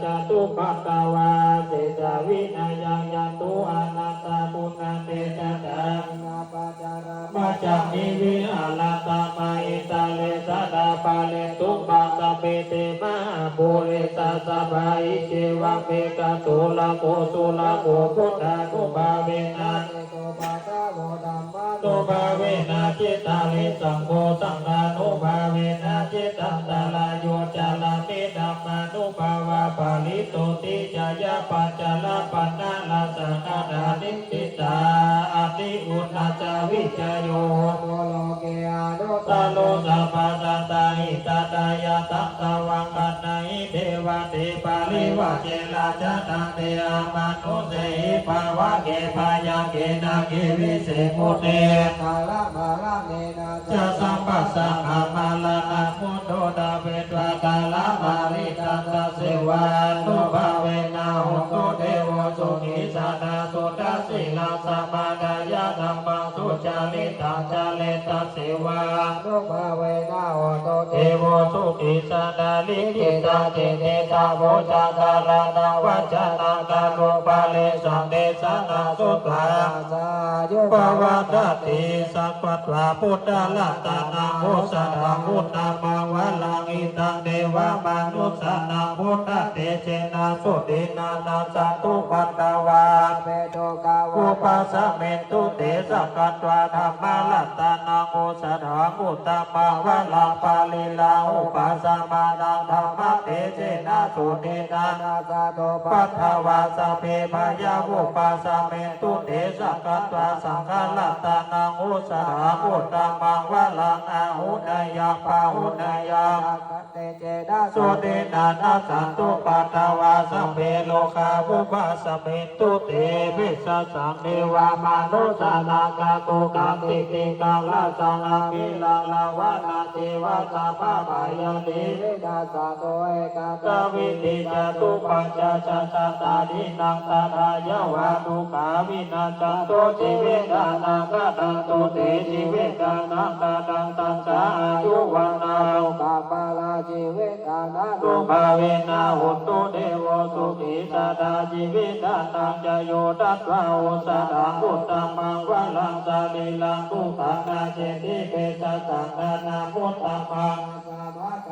จตุปัตตวาเสสวินายังยันตุอนัตตาปุณเตจัตตังปัจจามิวิอาลาตามาอิตาเลสะดาปาเลตุปัสสะเปเตมาบุเรตัสสะภาอิเจวะเมกะตุลาโกตุลาโกพุทธานุภาเวนะตุภาเวนะจิตตาลิสังโฆสังฆานุภาเวนะจิตตังตาลายโยจาลามิธัมมานุภาวะปาลิโตติจายะปัจจลาปันนาลาสังฆานานิปิตาอติอุณาจาวิจโยโมโลเกอานุตาโลสัพพะสัตตาหิตตายะตัตวังกัณหิเทวะเทปาลิวะเจลาจตังเตอามานุเสหิภาวะเกภายังเกนาเกวิเศษมุเตกาลมาลาเนนะจะสัมปัสสังอามาลานามุโตดาเวตวากาลมาลิตัสสะเสวานุภาเวนะหุตุเทวสุขิสานาสุตัสสิลาสัมมาดายะธัมมังสุจาริตังจาเลตัสเสวานุภาเวนะหุตุเทวสุขิสานาลิขิตาเจเนตาโวจาการนาวัจนาตาลุปาเลสังเดสนาสุตาสายุปวัตติสัพพะวาพุทธลัตตานาโมสัตตังพุทธมาวะลังอิตังเดวะมนุสสานังพุทธเตเชนะสุตินานาสัตตุปัตตวาเมโตกาวอุปัสสะเมตุเตสักกัตวาธรรมลัตตานังโอสัตถังอุตตมาวะลังปาลิลาอุปัสสะมานังธรรมเตเชนะสุตินานาสัตตุปัตตวาสัพเพพยาอุปัสสะเมตุเตสักกัตวาสังฆลัตตานังโอสัตถังอุตตมาวะลังอาหุนายาปาหุนายาสุตินานาสันตุปัตตวาสัพเพโลกาภุปัสสะเมตุเตวิสัสสังเดวามนุสานาคาตุกังติติกังลาสังอาภิลาลาวานาเทวะสัพพะปายาติวิดาสะโตเอกาตวิติจตุปัญจสัตตาดินังตถายาวาตุกาวินาศโตจิเวทานังกตังตุเตจิเวทานังกตังตัสสะอายุวันนาโกาปาลาจิเวทานังตุภาเวนะหุตุเทวสุขิสาดาจิเวทานังจโยตัตวะโอสะดังพุทธังมังวะลังสาลิลังทุตังนาเจติเปสัสสังนานาพุทธังมัง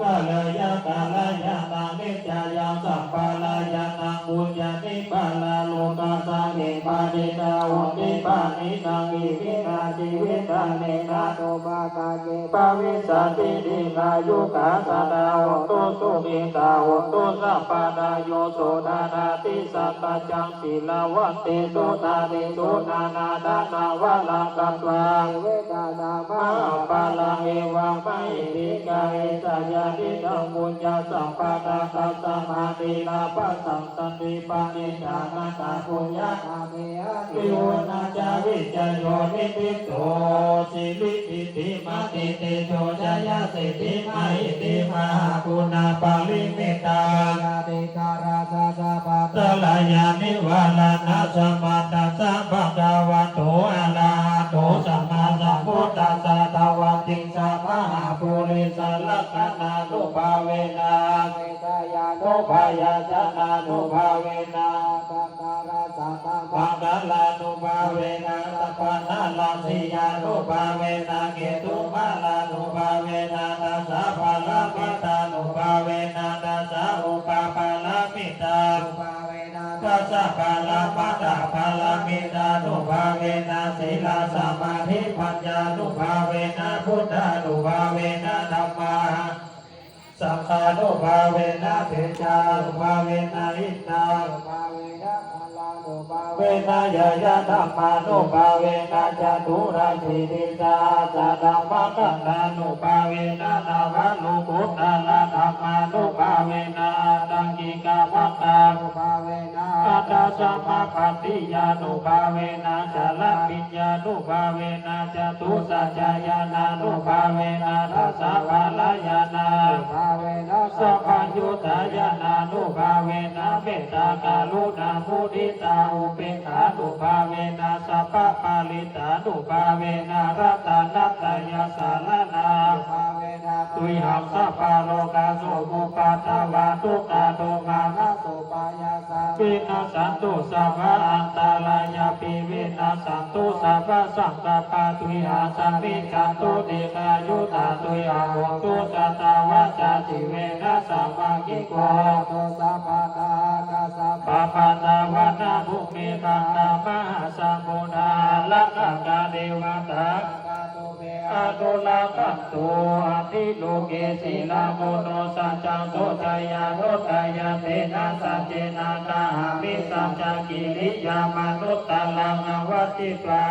กาลยะกาลยะนามิจายังสัพพะลายะนังบุญญาณิปาลาโลกาสังเกปานิตาหุติปานินังอิมินาจิวิตาเนนาโตบากาเกปาวิสันติดินายุกาสนาหุตุสุขิตาหุตุสัพพะนายโยโสนานาติสัพพะจังศีลาวันติโสนานิโสนานาดานาวะลังกัตวาเวทานามะปาลังเอวังไม่ติกาเอสยานิทังบุญญาสัมปะทาคัสสะมาติลาภัสสังสันติปานิจานาตาปุญญาอาเมอะติโอนาจาวิจโยนิพิโตสิลิปิติมาติเตโชจายาสิติมาหิติมาปุณาปาลิมิตาติการาสาสะปัตตลายานิวาลานาสัมมาตัสสะภะคะวะโตอะระหะโตสัมมาสัมพุทธัสสะตวังติสัพพะปุริสลักขณานุภาเวนะเมตยานุภายาจนานุภาเวนะสังฆาราสังฆังปังกาลานุภาเวนะสัพพะนาลังสิยานุภาเวนะเกตุมาลานุภาเวนะตัสสะภะละมิตานุภาเวนะตัสสะอุปาปาละมิตานุภาเวนะตัสสะภะละมะตะภะละมิตานุภาเวนะศีลสมาธิปัญญานุภาเวนะพุทธานุภาเวนะธัมมาสังฆานุภาเวนะเถจานุภาเวนะอิตตานุภาเวนะอาลานุภาเวนะยายะธัมมานุภาเวนะจตุราชิติสาสัตธัมมะกัณานุภาเวนะนาวะโลกุตตะละธัมมานุภาเวนะตังกิกามะตานุภาเวนะอัตตะสัมมาปฏิญานุภาเวนะชาลปิญญานุภาเวนะจตุสัจจายานานุภาเวนะทัสสะภะลายานาภาเวนะสัพพัญญุตายานานุภาเวนะเมตตากรุณามุทิตาอุเบกขานุภาเวนะสัพพะปาลิตานุภาเวนะรัตนัตตยาสารนาภาเวนะตุยหังสัพพะโลกาโสภุปัตตวาทุกขาโทมานะโส ปินาสันตุสัพพะอันตรายาปิวินาสันตุสัพพะสังฆปะตุยาสัมมิจันตุติกายุตาตุยาโหตุสัตตาวาจาจิเวนะสัมมากิโกตุสัพพะนาคัสสะปะปะตาวานาภุมิกังนามหาสัมมุนาลักขะกาเดวตาอาตุลาคันตุอาทิโลเกศิลาโมโนสัจจังโสทายาโนทายาเตนะสัจเจนาคาหามิสัจจกิริยามนุตตะลังอวัติปา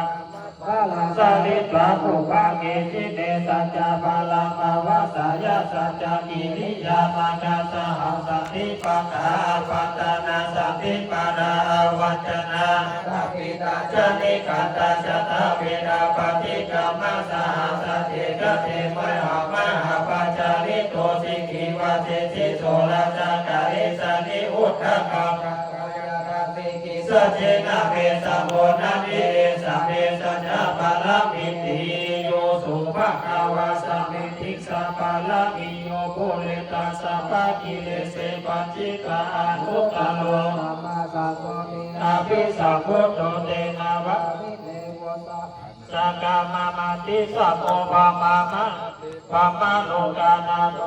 สาลิตาภูภาเกจิเตสัจจาภาลังอวัสายาสัจจกิริยามากาสหังสันติปะกาปัตตานาสันติปาราวัจนะสัพพิตาจนิกัตตาจตาเวราปฏิกรรมสหัสเถกเทมหาปัจจาริโตสิกิวะเทสิโสราชกาลิสนิอุทธกังสัจเจนะเวสะโมนะเนสัพเพสัจจะปาลมิติโยสุภะคาวาสัมมิทิสัพพะละมิโยโพเลตัสสะปะกิเลเสปัจจิกาอนุตตโลอาภิสัพพุทโธเตนะวะสักกามะมะติสัพโพภามะมะภามะโลกานาโต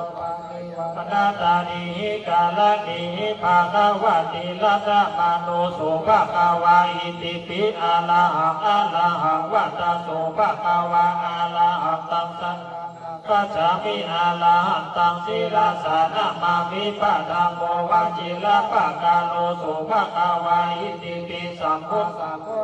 ปนาตานิกาลนิภาคาวะติลัตมโนสุภะคาวะอิติปิอาลาหังวัตตโสภะคาวะอาลาหังตังสังกัจฉามิอาลาหันตังศีลาสานะมามิปะธัมโมวาจิลปะกาโลสุภะคาวะอิติปิสัมพุท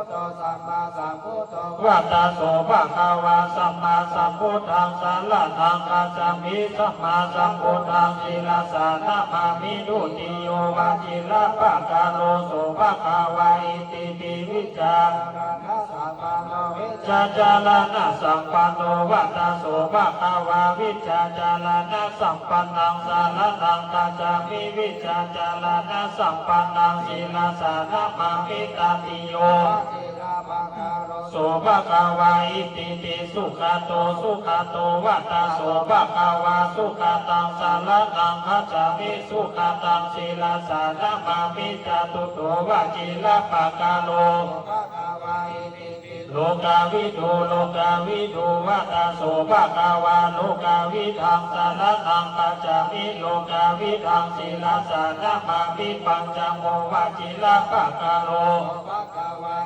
โธสัมมาสัมพุทโธวัตตโสภะคาวะสัมมาสัมพุทธังสารนังกัจฉามิสัมมาสัมพุทธังศีลาสานะมามิดุติโยวาจิลปะกาโลสุภะคาวะอิติปิวิจารจาลานะสัมปันโนวัตตโสภะคาวะวิจาจาลานะสัมปันนังสารนังกัจจามิวิจาจาลานะสัมปันนังศีลาสานะมามิตาติโยโสภะคาวะอิติปิสุขโตวัตตโสภะคาวะสุขตังสารนังกัจจามิสุขตังศีลาสานะมามิจาตุโตวะจิลปะกาโลโลกาวิทูวัตตโสภะคาวะโลกาวิทังสารนังกัจจามิโลกาวิทังศีลาสานะมามิปัญจโมวะจิลปะกาโล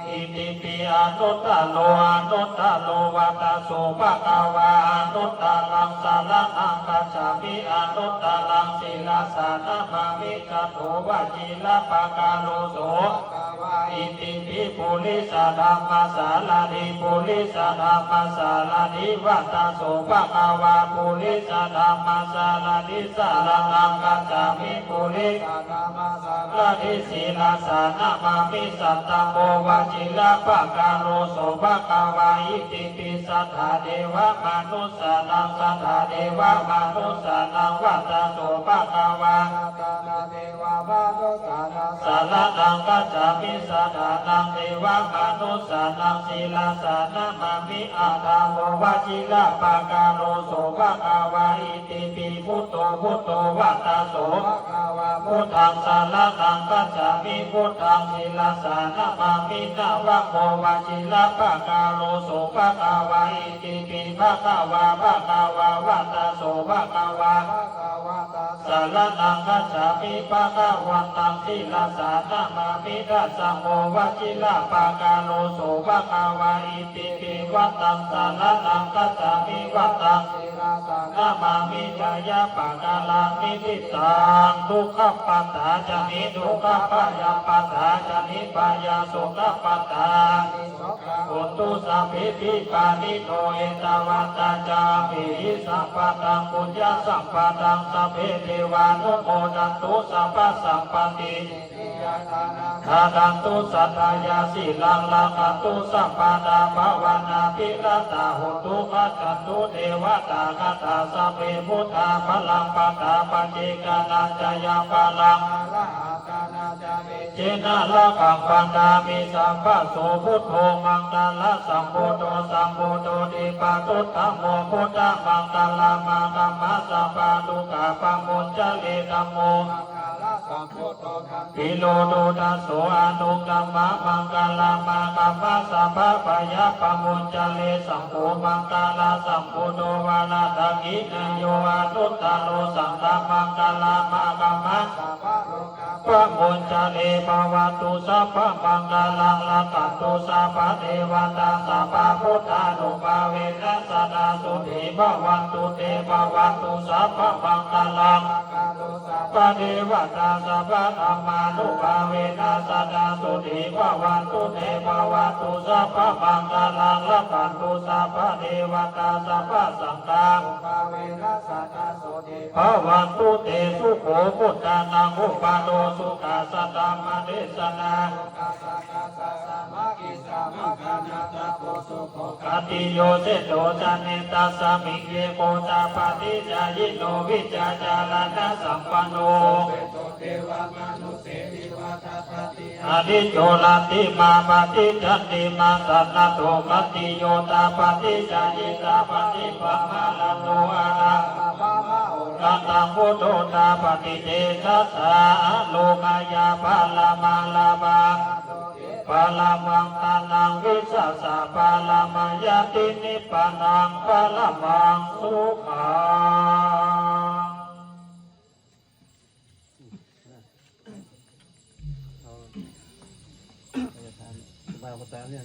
อิติปิอนุตตโลวัตตโสภะคาวะอนุตตลังสารนังกัจจามิอนุตตลังศีลาสานะมามิจโตวะจิลปะกาโลโสอิติปิปุริสธัมมาสาลานิปุริสธัมมาสาลานิวัตตโสภะคาวะปุริสธัมมาสาลานิสารนังกัจจามิปุริสธัมมาสาลานิศีลาสานะมามิสัตตโมวะจิลปะกาโลโสภะคาวะอิติปิสัทธาเทวมนุสสานังสัทธาเทวมนุสสานังวัตตโสภะคาวะสารนังกัจจามิสัทธานังเทวมนุสสานังศีลาสานะมามิอาทาโมวะจิลปะกาโลโสภะคาวะอิติปิพุทโธวัตตโสภะคาวะพุทธังสารนังกัจจามิพุทธังศีลาสานะมามินาวะโมวะจิลปะกาโลโสภะคาวะอิติปิภะคะวะวัตตโสภะคาวะสารนังกัจจามิภะคะวันตังศีลาสานะมามิทัสสะโมวะจิลปะกาโลโสภะคาวะอิติปิวัตตังสารนังกัจจามิวัตตังศีลาสานะมามิจายะปะกาลังนิทิตังทุกขปัตตาจามิทุกขปายาปัตตาจามิปายาสุขปัตตาอุตุสัพพิทิปานิโนเอตวัตตาจามิสัพพตังปุญญาสัพพตังสัพเพเทวานุโมดันตุสัพพสัมปติทาดันตุสัทธายาสีลังลังกันตุสัพพดาภาวนาภิรัตาหุตุขัจตุเทวตาคตาสัพเพพุทธาพลังปะตาปจิกานัญจยาพลังเจนะละกังปันดามิสัมภะโสพุทโธมังคละสัมพุทโธดิปะตุธัมโมพุทธมังคละมังคัมมะสัพพะทุกขะปะมุญจเลธัมโม สัมพุทโธธรรม ปิโลโดตัสโสอนุกรรมะมังกาลามังกัมมะสัมภะปะยะปะมุญจเลสัมโฆมังกาลาสัมพุทโธวานาตกินโยอนุตตโลสังฆมังกาลามังกัมมะ สัพพะโลกา ปะมุญจเลภวตุสัพพะมังกาลังละตันตุสัพพะเทวตาสัพพะพุทธานุภาเวนัสสนาสุติภวันตุเตภวันตุสัพพะมังกาลัง กาโลสัพ ปะเทวตาสัพพะธรรมานุภาเวนัสสนาสุติภวันตุเตภวันตุสัพพะมังกาลังละตันตุสัพพะเทวตาสัพพะสังฆา ภาเวนัสสตาโสติ ภวันตุเตสุโขพุทธานังอุปาโนสุขาสตามเดสนา กาสากาสาสามากิสามาคานาตาโพสุโข กติโยเจโตจันเนตัสสมิเยโกตาปฏิจายิโนวิจาจารณะสัมปันโน เปโตเทวามนุเสวิวัตปฏิ อดิโจลติมาปฏิจันติมาสัตตโตกติโยตาปฏิจายิตาปฏิปะมาลโนอานา ภามาโอ กัตังพุทโธตาปฏิเทสัสสะโลกายาภาลามาลาบา โตเอ ปาลามังตานังวิสัสสะปาลามังยตินิปานังปาลามังสุขัง บ้าคนตามเนี่ย